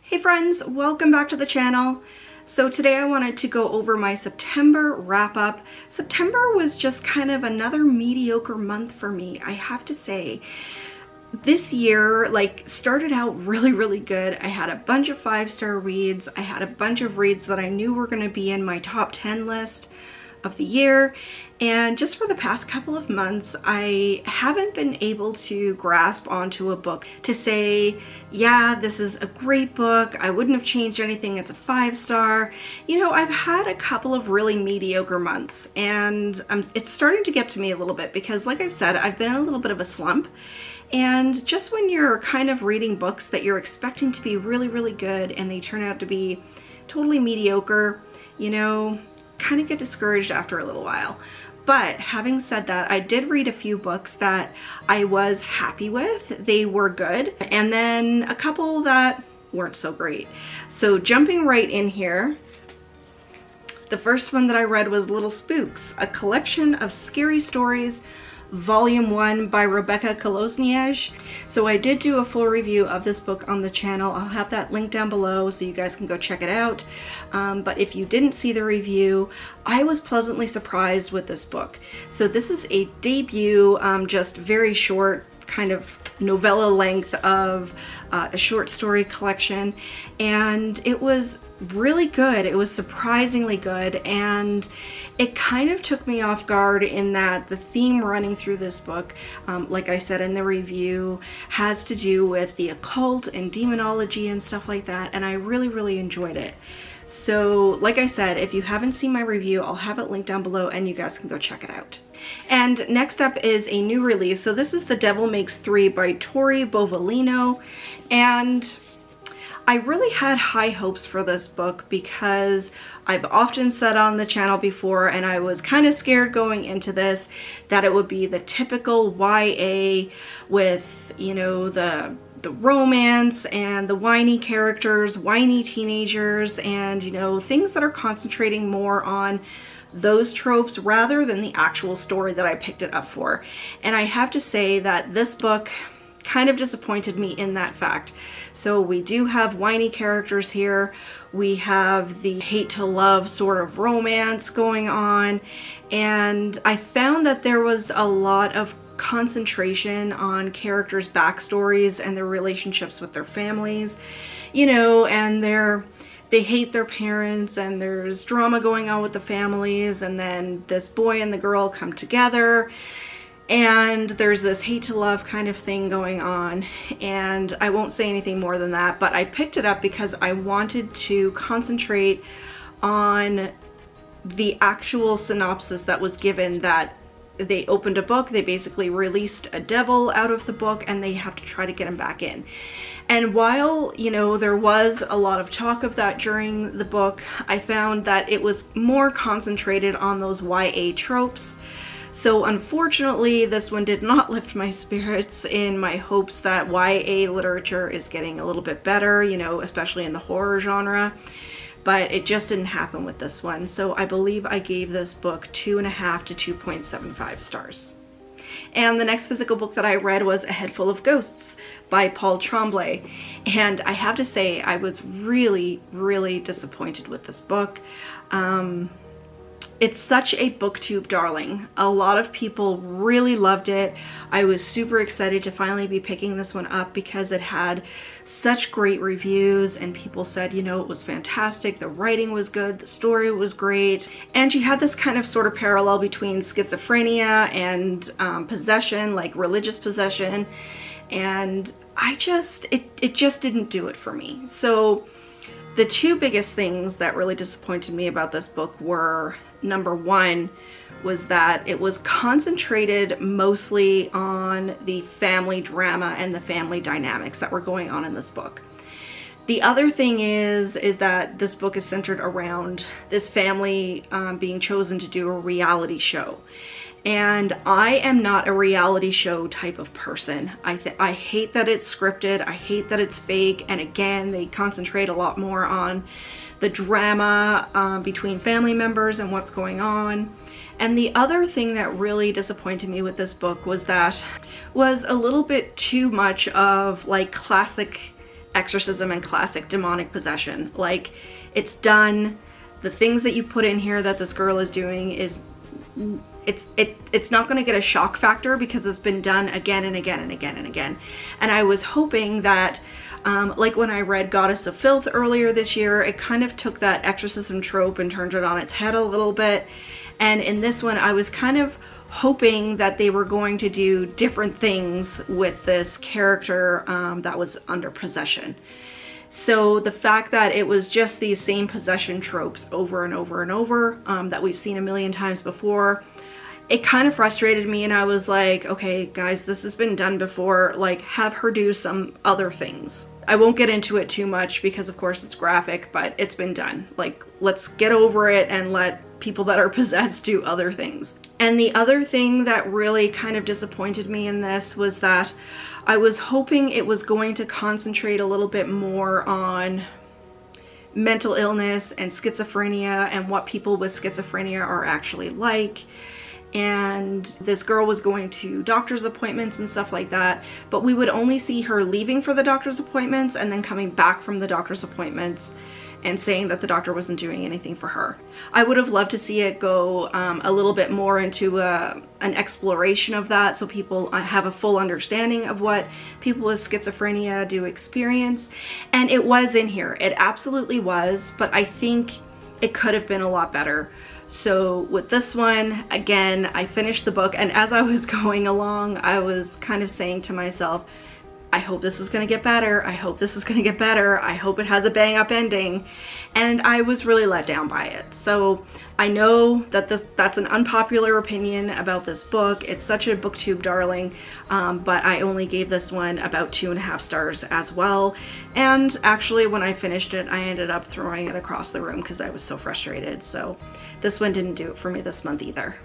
Hey friends, welcome back to the channel. So today I wanted to go over my September wrap-up. September was just kind of another mediocre month for me, I have to say. This year, started out really good. I had a bunch of 5-star reads. I had a bunch of reads that I knew were going to be in my top 10 list of the year, and just for the past couple of months I haven't been able to grasp onto a book to say, yeah, this is a great book, I wouldn't have changed anything, it's a 5-star. You know, I've had a couple of really mediocre months, and it's starting to get to me a little bit because, like I've said, I've been in a little bit of a slump. And just when you're kind of reading books that you're expecting to be really good and they turn out to be totally mediocre, you know, kind of get discouraged after a little while. But having said that, I did read a few books that I was happy with. They were good, and then a couple that weren't so great. So jumping right in here, the first one that I read was Little Spooks, a collection of scary stories, Volume 1 by Rebecca Kolosniej. So I did do a full review of this book on the channel. I'll have that link down below so you guys can go check it out. But if you didn't see the review, I was pleasantly surprised with this book. So this is a debut, just very short, kind of novella length of a short story collection, and it was really good. It was surprisingly good, and it kind of took me off guard in that the theme running through this book, like I said in the review, has to do with the occult and demonology and stuff like that, and I really enjoyed it. So like I said, if you haven't seen my review, I'll have it linked down below and you guys can go check it out. And next up is a new release. So this is The Devil Makes Three by Tori Bovalino, and I really had high hopes for this book because I've often said on the channel before, and I was kind of scared going into this, that it would be the typical YA with, you know, the romance and the whiny characters, whiny teenagers, and, you know, things that are concentrating more on those tropes rather than the actual story that I picked it up for. And I have to say that this book kind of disappointed me in that fact. So we do have whiny characters here, we have the hate to love sort of romance going on, and I found that there was a lot of concentration on characters' backstories and their relationships with their families, you know, and they hate their parents, and there's drama going on with the families, and then this boy and the girl come together, and there's this hate to love kind of thing going on. And I won't say anything more than that, but I picked it up because I wanted to concentrate on the actual synopsis that was given, that they opened a book, they basically released a devil out of the book, and they have to try to get him back in. And while, you know, there was a lot of talk of that during the book, I found that it was more concentrated on those YA tropes. So unfortunately, this one did not lift my spirits in my hopes that YA literature is getting a little bit better, you know, especially in the horror genre. But it just didn't happen with this one. So I believe I gave this book 2.5 to 2.75 stars. And the next physical book that I read was A Head Full of Ghosts by Paul Tremblay. And I have to say, I was really disappointed with this book. It's such a booktube darling. A lot of people really loved it. I was super excited to finally be picking this one up because it had such great reviews, and people said, you know, it was fantastic, the writing was good, the story was great, and you had this kind of sort of parallel between schizophrenia and possession, like religious possession, and it just didn't do it for me. So the two biggest things that really disappointed me about this book were, number one, was that it was concentrated mostly on the family drama and the family dynamics that were going on in this book. The other thing is that this book is centered around this family being chosen to do a reality show. And I am not a reality show type of person. I hate that it's scripted, I hate that it's fake, and again, they concentrate a lot more on the drama between family members and what's going on. And the other thing that really disappointed me with this book was that was a little bit too much of like classic exorcism and classic demonic possession. Like, it's done. The things that you put in here that this girl is doing is, it's not going to get a shock factor because it's been done again and again and again and again. And I was hoping that, like when I read Goddess of Filth earlier this year, it kind of took that exorcism trope and turned it on its head a little bit. And in this one, I was kind of hoping that they were going to do different things with this character that was under possession. So the fact that it was just these same possession tropes over and over and over that we've seen a million times before, it kind of frustrated me, and I was like, okay guys, this has been done before, like have her do some other things. I won't get into it too much because of course it's graphic, but it's been done. Like, let's get over it and let people that are possessed do other things. And the other thing that really kind of disappointed me in this was that I was hoping it was going to concentrate a little bit more on mental illness and schizophrenia and what people with schizophrenia are actually like. And this girl was going to doctor's appointments and stuff like that, but we would only see her leaving for the doctor's appointments and then coming back from the doctor's appointments and saying that the doctor wasn't doing anything for her. I would have loved to see it go a little bit more into an exploration of that, so people have a full understanding of what people with schizophrenia do experience. And it was in here, it absolutely was, but I think it could have been a lot better. So with this one, again, I finished the book, and as I was going along, I was kind of saying to myself, I hope this is gonna get better. I hope this is gonna get better. I hope it has a bang up ending. And I was really let down by it. So I know that that's an unpopular opinion about this book. It's such a booktube darling, but I only gave this one about 2.5 stars as well. And actually when I finished it, I ended up throwing it across the room because I was so frustrated. So this one didn't do it for me this month either.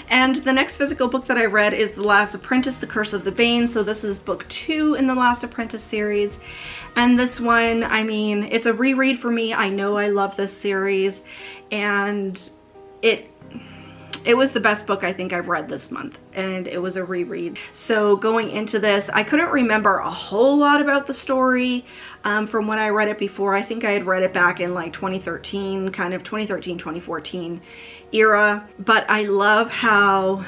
And the next physical book that I read is The Last Apprentice, The Curse of the Bane. So this is book 2 in the Last Apprentice series. And this one, I mean, it's a reread for me. I know I love this series, and it was the best book I think I've read this month, and it was a reread. So going into this, I couldn't remember a whole lot about the story from when I read it before. I think I had read it back in like 2013, kind of 2013, 2014 era, but I love how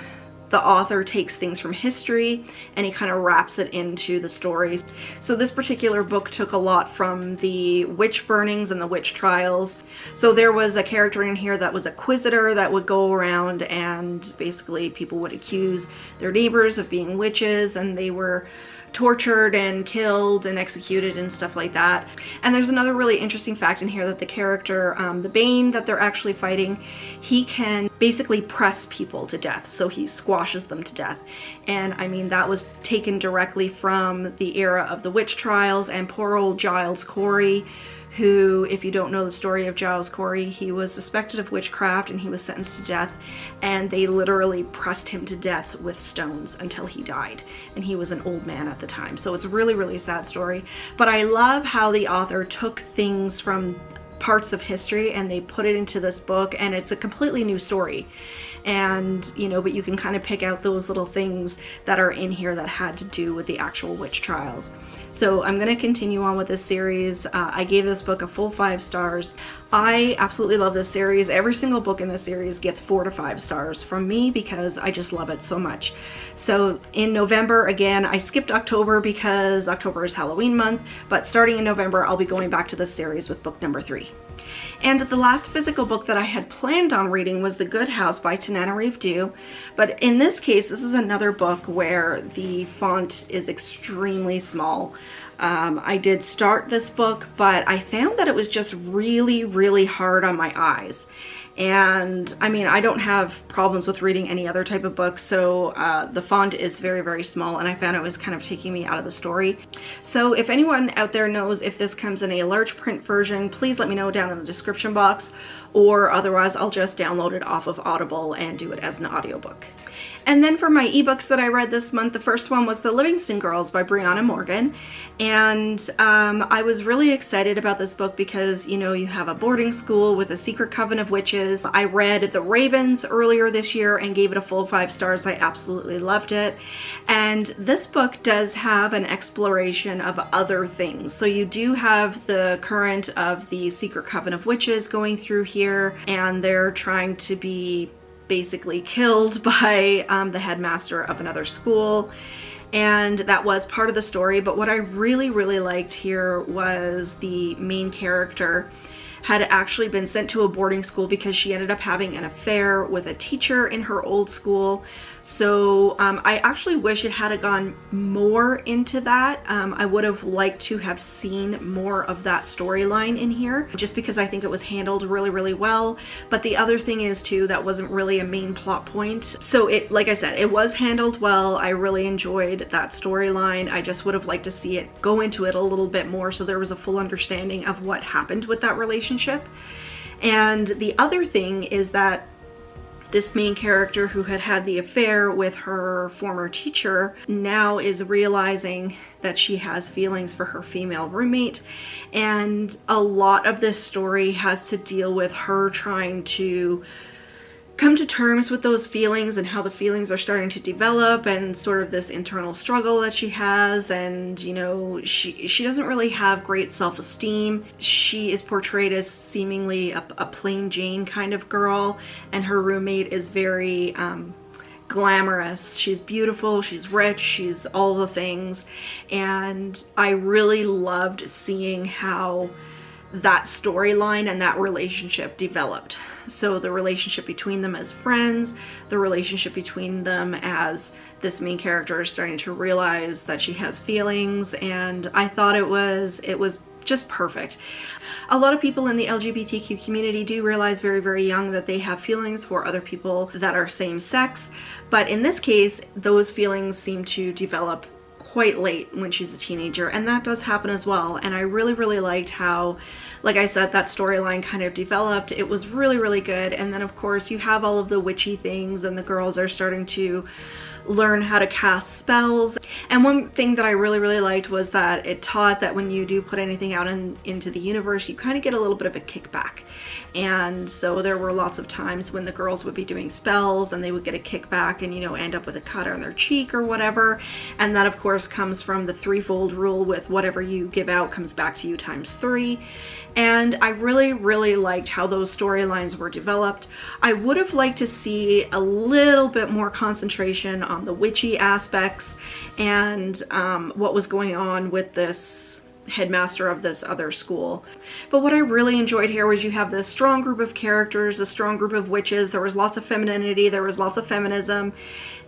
the author takes things from history and he kind of wraps it into the story. So this particular book took a lot from the witch burnings and the witch trials. So there was a character in here that was a quisitor that would go around, and basically people would accuse their neighbors of being witches, and they were tortured and killed and executed and stuff like that. And there's another really interesting fact in here that the character, the Bane that they're actually fighting, he can basically press people to death. So he squashes them to death. And I mean, that was taken directly from the era of the witch trials, and poor old Giles Corey, who, if you don't know the story of Giles Corey, he was suspected of witchcraft and he was sentenced to death, and they literally pressed him to death with stones until he died, and he was an old man at the time. So it's a really, really sad story. But I love how the author took things from parts of history and they put it into this book, and it's a completely new story. And you know, but you can kind of pick out those little things that are in here that had to do with the actual witch trials. So I'm going to continue on with this series. I gave this book a full 5 stars. I absolutely love this series. Every single book in this series gets 4 to 5 stars from me because I just love it so much. So in November, again, I skipped October because October is Halloween month, but starting in November, I'll be going back to this series with book number 3. And the last physical book that I had planned on reading was The Good House by Tananarive Due. But in this case, this is another book where the font is extremely small. I did start this book, but I found that it was just really, really hard on my eyes. And I mean, I don't have problems with reading any other type of book, so the font is very, very small, and I found it was kind of taking me out of the story. So if anyone out there knows if this comes in a large print version, please let me know down in the description box, or otherwise I'll just download it off of Audible and do it as an audiobook. And then for my ebooks that I read this month, the first one was The Livingston Girls by Brianna Morgan. And I was really excited about this book because, you know, you have a boarding school with a secret coven of witches, Witches. I read The Ravens earlier this year and gave it a full 5 stars. I absolutely loved it. And this book does have an exploration of other things. So you do have the current of the Secret Coven of Witches going through here, and they're trying to be basically killed by the headmaster of another school. And that was part of the story, but what I really liked here was the main character had actually been sent to a boarding school because she ended up having an affair with a teacher in her old school. So I actually wish it had gone more into that. I would have liked to have seen more of that storyline in here, just because I think it was handled really well. But the other thing is too, that wasn't really a main plot point. So it, like I said, it was handled well. I really enjoyed that storyline. I just would have liked to see it go into it a little bit more so there was a full understanding of what happened with that relationship. And the other thing is that this main character who had had the affair with her former teacher now is realizing that she has feelings for her female roommate, and a lot of this story has to deal with her trying to come to terms with those feelings and how the feelings are starting to develop, and sort of this internal struggle that she has. And you know, she doesn't really have great self-esteem. She is portrayed as seemingly a plain Jane kind of girl, and her roommate is very glamorous. She's beautiful, she's rich, she's all the things. And I really loved seeing how that storyline and that relationship developed. So the relationship between them as friends, the relationship between them as this main character is starting to realize that she has feelings, and I thought it was just perfect. A lot of people in the LGBTQ community do realize very young that they have feelings for other people that are same sex, but in this case those feelings seem to develop quite late when she's a teenager, and that does happen as well. And I really liked how, like I said, that storyline kind of developed. It was really good. And then of course you have all of the witchy things, and the girls are starting to learn how to cast spells. And one thing that I really liked was that it taught that when you do put anything out into the universe, you kind of get a little bit of a kickback. And so there were lots of times when the girls would be doing spells and they would get a kickback and, you know, end up with a cut on their cheek or whatever. And that of course comes from the threefold rule, with whatever you give out comes back to you times 3. And I really liked how those storylines were developed. I would have liked to see a little bit more concentration on the witchy aspects and what was going on with this headmaster of this other school. But what I really enjoyed here was you have this strong group of characters, a strong group of witches. There was lots of femininity, there was lots of feminism,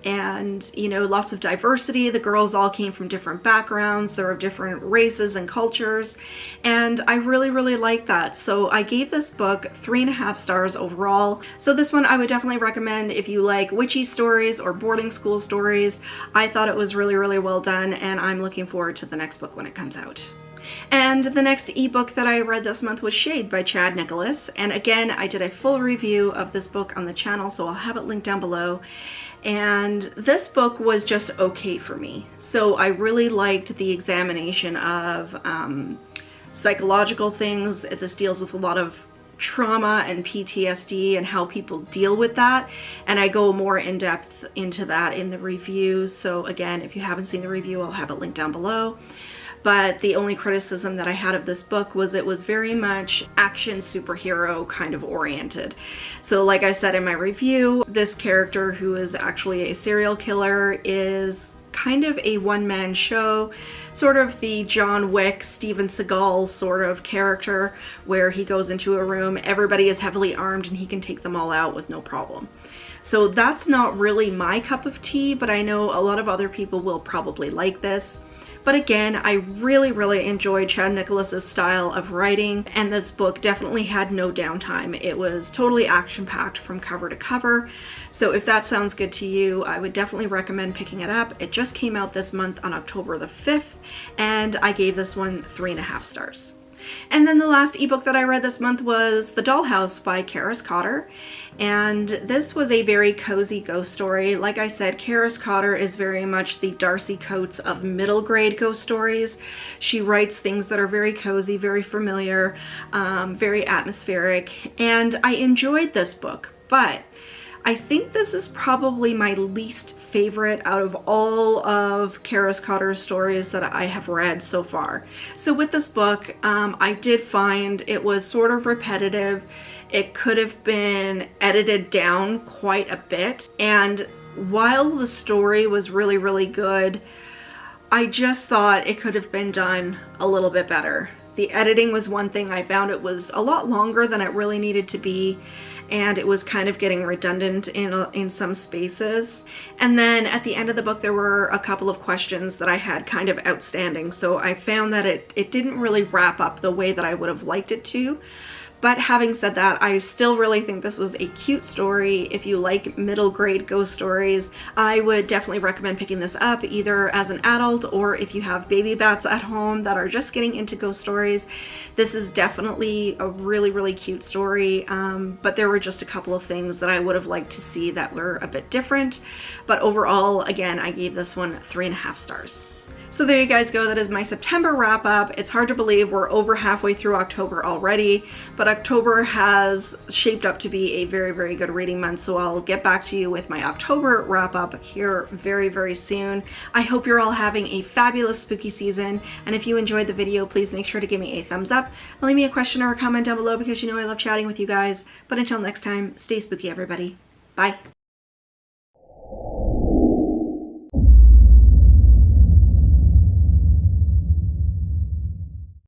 and you know, lots of diversity. The girls all came from different backgrounds, they're of different races and cultures, and I really liked that. So I gave this book 3.5 stars overall. So this one I would definitely recommend if you like witchy stories or boarding school stories. I thought it was really well done, and I'm looking forward to the next book when it comes out. And the next ebook that I read this month was Shade by Chad Nicholas. And again, I did a full review of this book on the channel, so I'll have it linked down below. And this book was just okay for me. So I really liked the examination of psychological things. This deals with a lot of trauma and PTSD and how people deal with that, and I go more in depth into that in the review. So again, if you haven't seen the review, I'll have it linked down below. But the only criticism that I had of this book was it was very much action superhero kind of oriented. So like I said in my review, this character, who is actually a serial killer, is kind of a one-man show, sort of the John Wick, Steven Seagal sort of character, where he goes into a room, everybody is heavily armed, and he can take them all out with no problem. So that's not really my cup of tea, but I know a lot of other people will probably like this. But again, I really enjoyed Chad Nicholas's style of writing, and this book definitely had no downtime. It was totally action-packed from cover to cover. So if that sounds good to you, I would definitely recommend picking it up. It just came out this month on October the 5th, and I gave this one 3.5 stars. And then the last ebook that I read this month was The Dollhouse by Karis Cotter. And this was a very cozy ghost story. Like I said, Karis Cotter is very much the Darcy Coates of middle grade ghost stories. She writes things that are very cozy, very familiar, very atmospheric. And I enjoyed this book, but I think this is probably my least favorite out of all of Karis Cotter's stories that I have read so far. So with this book, I did find it was sort of repetitive. It could have been edited down quite a bit. And while the story was really, really good, I just thought it could have been done a little bit better. The editing was one thing. I found it was a lot longer than it really needed to be, and it was kind of getting redundant in some spaces. And then at the end of the book, there were a couple of questions that I had kind of outstanding. So I found that it didn't really wrap up the way that I would have liked it to. But having said that, I still really think this was a cute story. If you like middle grade ghost stories, I would definitely recommend picking this up either as an adult or if you have baby bats at home that are just getting into ghost stories. This is definitely a really, really cute story, but there were just a couple of things that I would have liked to see that were a bit different. But overall, again, I gave this one 3.5 stars. So there you guys go, that is my September wrap up. It's hard to believe we're over halfway through October already, but October has shaped up to be a very, very good reading month, so I'll get back to you with my October wrap up here very, very soon. I hope you're all having a fabulous spooky season, and if you enjoyed the video, please make sure to give me a thumbs up and leave me a question or a comment down below because you know I love chatting with you guys. But until next time, stay spooky everybody. Bye.